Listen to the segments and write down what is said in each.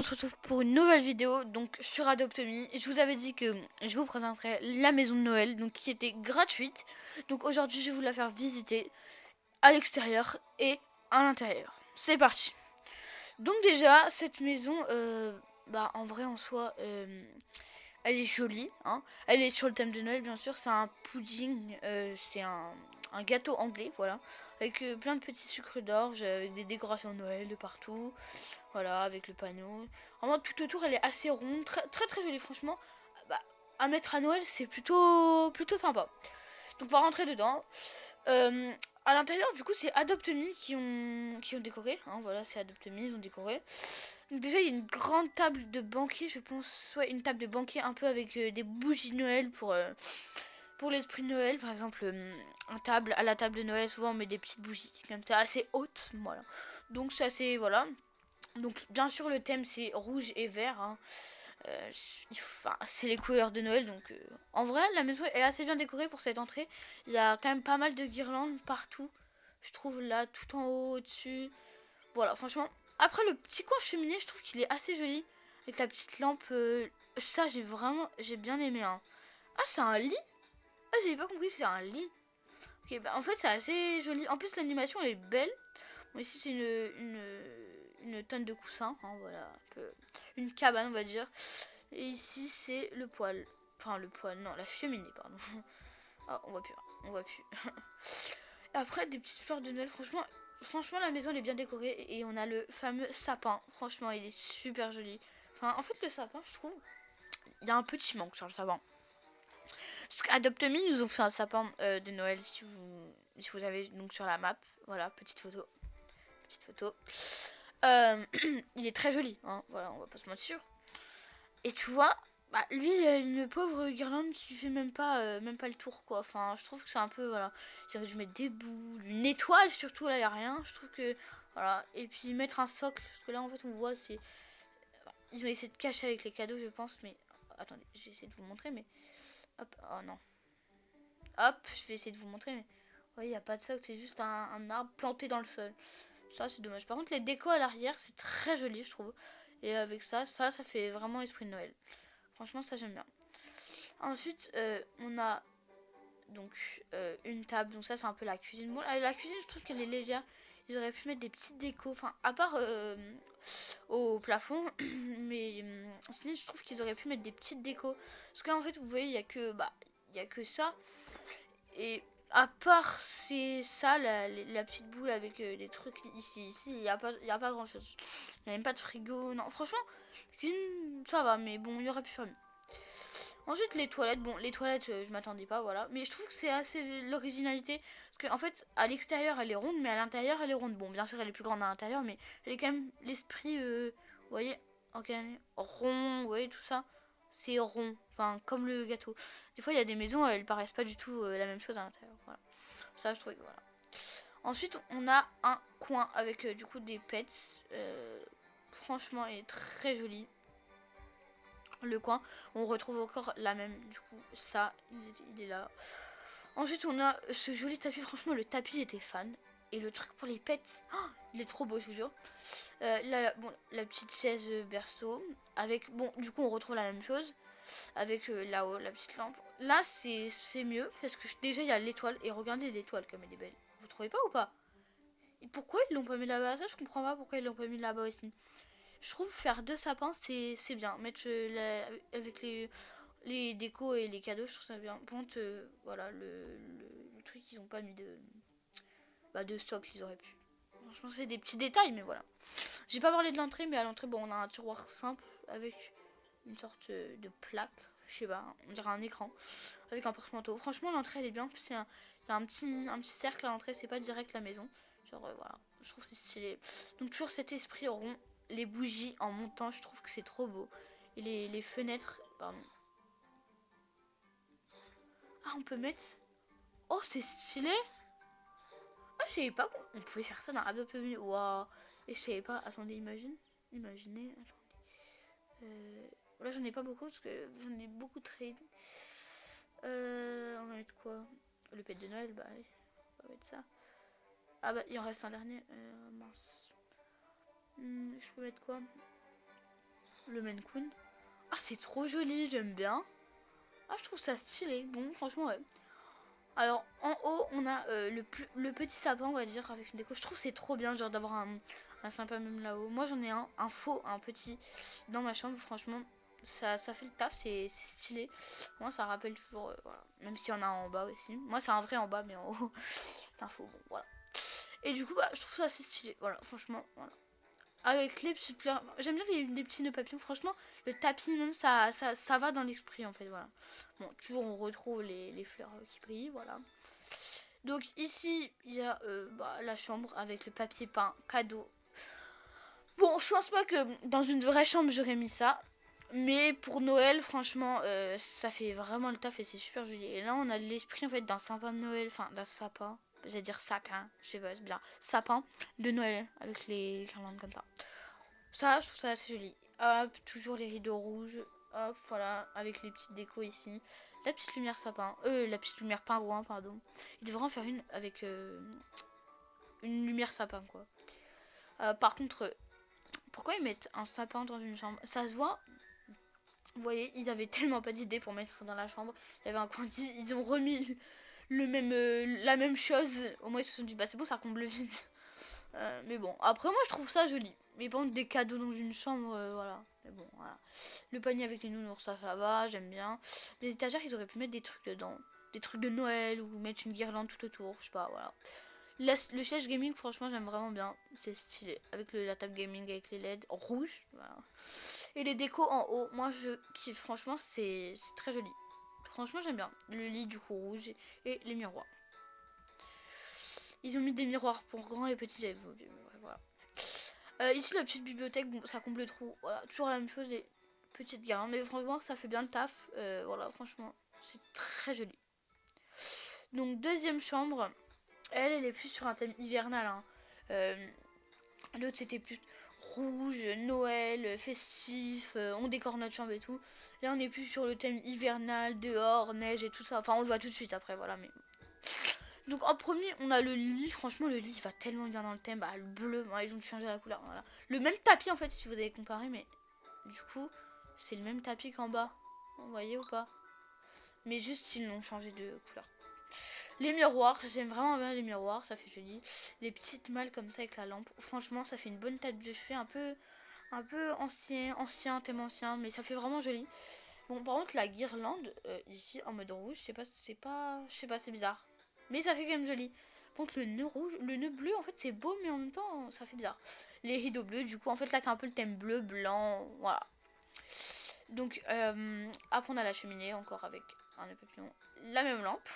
On se retrouve pour une nouvelle vidéo donc sur Adoptemi. Je vous avais dit que je vous présenterais la maison de Noël donc qui était gratuite. Donc aujourd'hui je vais vous la faire visiter à l'extérieur et à l'intérieur. C'est parti. Donc déjà cette maison en vrai en soi elle est jolie hein. Elle est sur le thème de Noël bien sûr. C'est un pudding, c'est un gâteau anglais voilà. Avec plein de petits sucres d'orge, avec des décorations de Noël de partout. Voilà, avec le panneau. Vraiment, tout autour, elle est assez ronde, très très, très jolie, franchement. Bah, à mettre à Noël, c'est plutôt sympa. Donc, on va rentrer dedans. Euh, à l'intérieur, du coup, c'est Adopt.me qui ont décoré. Hein, voilà, c'est Adopt.me, ils ont décoré. Donc, déjà, il y a une grande table de banquet, je pense. Ouais, une table de banquet un peu avec des bougies de Noël pour l'esprit de Noël. Par exemple, à la table de Noël, souvent, on met des petites bougies comme ça, assez hautes. Voilà. Donc, c'est assez. Voilà. Donc bien sûr le thème c'est rouge et vert. Hein. C'est les couleurs de Noël. Donc en vrai la maison est assez bien décorée pour cette entrée. Il y a quand même pas mal de guirlandes partout. Je trouve là tout en haut au-dessus. Voilà franchement. Après le petit coin cheminée je trouve qu'il est assez joli. Avec la petite lampe. Ça j'ai bien aimé. Hein. Ah c'est un lit. Ah j'avais pas compris que c'est un lit. Ok bah en fait c'est assez joli. En plus l'animation elle est belle. Bon, ici c'est une tonne de coussins, hein, voilà, un peu une cabane on va dire. Et ici c'est le poêle, enfin le poêle, non la cheminée pardon. Ah on voit plus, on voit plus. Et après des petites fleurs de Noël, franchement la maison elle est bien décorée et on a le fameux sapin. Franchement il est super joli. Enfin en fait le sapin je trouve, il y a un petit manque sur le sapin. Parce qu'Adopt.me nous ont fait un sapin de Noël si vous avez donc sur la map, voilà petite photo. Petite photo. Il est très joli, hein, voilà, on va pas se mentir. Et tu vois, bah, lui, il a une pauvre guirlande qui fait même pas le tour, quoi. Enfin, je trouve que c'est un peu, voilà. J'aurais dû mettre des boules, une étoile, surtout, là, il a rien. Je trouve que, voilà. Et puis mettre un socle, parce que là, en fait, on voit, c'est. Ils ont essayé de cacher avec les cadeaux, je pense, mais. Attendez, je vais essayer de vous montrer, mais. Hop, oh non. Hop, je vais essayer de vous montrer, mais. Ouais, il n'y a pas de socle, c'est juste un arbre planté dans le sol. Ça, c'est dommage. Par contre, les décos à l'arrière, c'est très joli, je trouve. Et avec ça fait vraiment esprit de Noël. Franchement, ça, j'aime bien. Ensuite, on a donc une table. Donc ça, c'est un peu la cuisine. Bon, la cuisine, je trouve qu'elle est légère. Ils auraient pu mettre des petites décos. Enfin, à part au plafond. Mais sinon, je trouve qu'ils auraient pu mettre des petites décos. Parce que là, en fait, vous voyez, il y a que ça. Et à part c'est ça, la petite boule avec des trucs ici, il n'y a, y a pas grand chose. Il n'y a même pas de frigo. Non, franchement, ça va, mais bon, il y aurait pu faire mieux. Ensuite, les toilettes. Bon, les toilettes, je m'attendais pas, voilà. Mais je trouve que c'est assez l'originalité. Parce qu'en fait, à l'extérieur, elle est ronde, mais à l'intérieur, elle est ronde. Bon, bien sûr, elle est plus grande à l'intérieur, mais elle est quand même l'esprit, vous voyez, rond, vous voyez, tout ça. C'est rond, enfin, comme le gâteau. Des fois, il y a des maisons, elles paraissent pas du tout la même chose à l'intérieur. Voilà. Ça, je trouve, voilà. Ensuite, on a un coin avec du coup des pets. Franchement, il est très joli. Le coin, on retrouve encore la même, du coup, ça, il est là. Ensuite, on a ce joli tapis. Franchement, le tapis, j'étais fan. Et le truc pour les pets, oh, il est trop beau, je vous jure. Là, bon, la petite chaise berceau. Avec, bon, du coup, on retrouve la même chose. Avec là-haut, la petite lampe. Là, c'est mieux. Parce que déjà, il y a l'étoile. Et regardez l'étoile comme elle est belle. Vous trouvez pas ou pas? Et pourquoi ils l'ont pas mis là-bas? Ça, je comprends pas pourquoi ils l'ont pas mis là-bas aussi. Je trouve faire deux sapins, c'est bien. Mettre avec les décos et les cadeaux, je trouve ça bien. Par contre, voilà, le truc, ils ont pas mis de socle, ils auraient pu. Franchement, c'est des petits détails, mais voilà. J'ai pas parlé de l'entrée, mais à l'entrée, bon, on a un tiroir simple avec une sorte de plaque, je sais pas, on dirait un écran, avec un porte-manteau. Franchement, l'entrée, elle est bien. C'est un petit cercle à l'entrée, c'est pas direct la maison. Genre, voilà, je trouve que c'est stylé. Donc, toujours cet esprit rond. Les bougies en montant, je trouve que c'est trop beau. Et les fenêtres, pardon. Ah, on peut mettre. Oh, c'est stylé! Ah, je savais pas qu'on pouvait faire ça dans Adobe Mini. Waouh! Et je savais pas. Attendez, imaginez. Là, j'en ai pas beaucoup parce que j'en ai beaucoup trade. On va mettre quoi? Le pet de Noël, bah oui. On va mettre ça. Ah bah, il en reste un dernier. Mince. Je peux mettre quoi? le Maine Coon. Ah, c'est trop joli, j'aime bien. Ah, je trouve ça stylé. Bon, franchement, ouais. Alors, en haut, on a le petit sapin, on va dire, avec une déco. Je trouve c'est trop bien, genre, d'avoir un sapin même là-haut. Moi, j'en ai un faux, un petit, dans ma chambre. Franchement, ça fait le taf, c'est stylé. Moi, ça rappelle toujours, voilà. Même s'il y en a un en bas aussi. Moi, c'est un vrai en bas, mais en haut, c'est un faux. Bon, voilà. Et du coup, bah, je trouve ça assez stylé. Voilà, franchement, voilà. Avec les petites fleurs. J'aime bien les petits nœuds papillons. Franchement, le tapis même, ça va dans l'esprit en fait. Voilà. Bon, toujours on retrouve les fleurs qui brillent. Voilà. Donc ici, il y a la chambre avec le papier peint cadeau. Bon, je pense pas que dans une vraie chambre j'aurais mis ça. Mais pour Noël, franchement, ça fait vraiment le taf et c'est super joli. Et là, on a l'esprit en fait d'un sapin de Noël. Enfin, d'un sapin. J'allais dire sapin. Je sais pas, c'est bien. Sapin de Noël avec les guirlandes comme ça. Ça, je trouve ça assez joli. Hop, toujours les rideaux rouges. Hop, voilà, avec les petites décos ici. La petite lumière sapin. La petite lumière pingouin, pardon. Il devrait en faire une avec une lumière sapin, quoi. Par contre, pourquoi ils mettent un sapin dans une chambre? Ça se voit. Vous voyez, ils avaient tellement pas d'idée pour mettre dans la chambre. Il y avait un coin, ils ont remis la même chose. Au moins, ils se sont dit, bah c'est bon, ça comble le vide. Mais bon, après moi je trouve ça joli. Mais bon, des cadeaux dans une chambre, voilà. Mais bon, voilà. Le panier avec les nounours, ça va, j'aime bien. Les étagères, ils auraient pu mettre des trucs dedans. Des trucs de Noël ou mettre une guirlande tout autour, je sais pas, voilà. Le siège gaming, franchement, j'aime vraiment bien. C'est stylé. Avec la table gaming avec les LED rouges, voilà. Et les décos en haut, moi je kiffe, franchement, c'est très joli. Franchement, j'aime bien. Le lit du coup rouge et les miroirs. Ils ont mis des miroirs pour grands et petits, j'avais oublié, voilà. Ici la petite bibliothèque, bon ça comble le trou, voilà, toujours la même chose, les petites guirlandes, mais franchement ça fait bien le taf, voilà, franchement c'est très joli. Donc deuxième chambre, elle est plus sur un thème hivernal, hein. L'autre c'était plus rouge, Noël, festif, on décore notre chambre et tout. Là on est plus sur le thème hivernal, dehors, neige et tout ça, enfin on le voit tout de suite après, voilà, mais... Donc en premier, on a le lit. Franchement, le lit il va tellement bien dans le thème. Bah, le bleu, ouais, ils ont changé la couleur. Voilà. Le même tapis en fait, si vous avez comparé, mais du coup, c'est le même tapis qu'en bas. Vous voyez ou pas? Mais juste, ils l'ont changé de couleur. Les miroirs, j'aime vraiment bien les miroirs, ça fait joli. Les petites malles comme ça avec la lampe. Franchement, ça fait une bonne tête de fée, un peu ancien, thème ancien, mais ça fait vraiment joli. Bon, par contre, la guirlande ici en mode rouge, je sais pas, c'est bizarre. Mais ça fait quand même joli. Par contre, le nœud rouge, le nœud bleu, en fait, c'est beau, mais en même temps, ça fait bizarre. Les rideaux bleus, du coup, en fait, là, c'est un peu le thème bleu, blanc, voilà. Donc, après, on a la cheminée, encore avec un nœud papillon. La même lampe.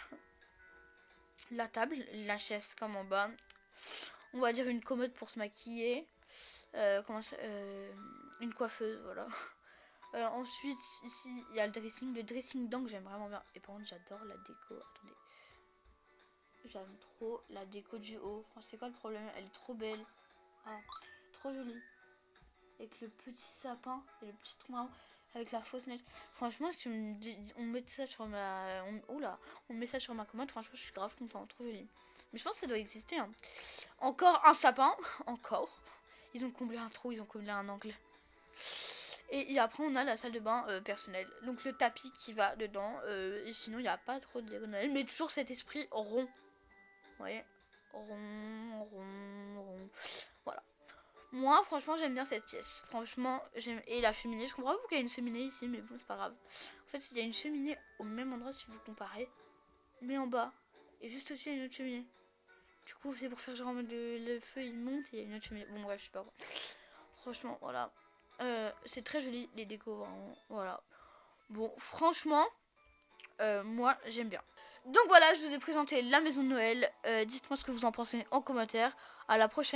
La table, la chaise comme en bas. On va dire une commode pour se maquiller. Une coiffeuse, voilà. Ensuite, ici, il y a le dressing d'angle, j'aime vraiment bien. Et par contre, j'adore la déco. Attendez. J'aime trop la déco du haut. C'est quoi le problème? Elle est trop belle. Ah, trop jolie. Avec le petit sapin et le petit tronc avec la fausse neige. Franchement, si on met ça sur on met ça sur ma commode, franchement, je suis grave contente. Trop jolie. Mais je pense que ça doit exister, hein. Encore un sapin. Encore. Ils ont comblé un trou, ils ont comblé un angle. Et après, on a la salle de bain personnelle. Donc, le tapis qui va dedans. Et sinon, il n'y a pas trop de déco Noël. Mais toujours cet esprit rond. Vous voyez, rond. Voilà. Moi, franchement, j'aime bien cette pièce. Franchement, j'aime. Et la cheminée, je comprends pas pourquoi il y a une cheminée ici, mais bon, c'est pas grave. En fait, il y a une cheminée au même endroit si vous comparez, mais en bas. Et juste au-dessus, il y a une autre cheminée. Du coup, c'est pour faire genre en mode le feu il monte et il y a une autre cheminée. Bon, bref, je sais pas quoi. Franchement, voilà. C'est très joli, les décos, vraiment. Voilà. Bon, franchement, moi, j'aime bien. Donc voilà, je vous ai présenté la maison de Noël. Dites-moi ce que vous en pensez en commentaire. À la prochaine.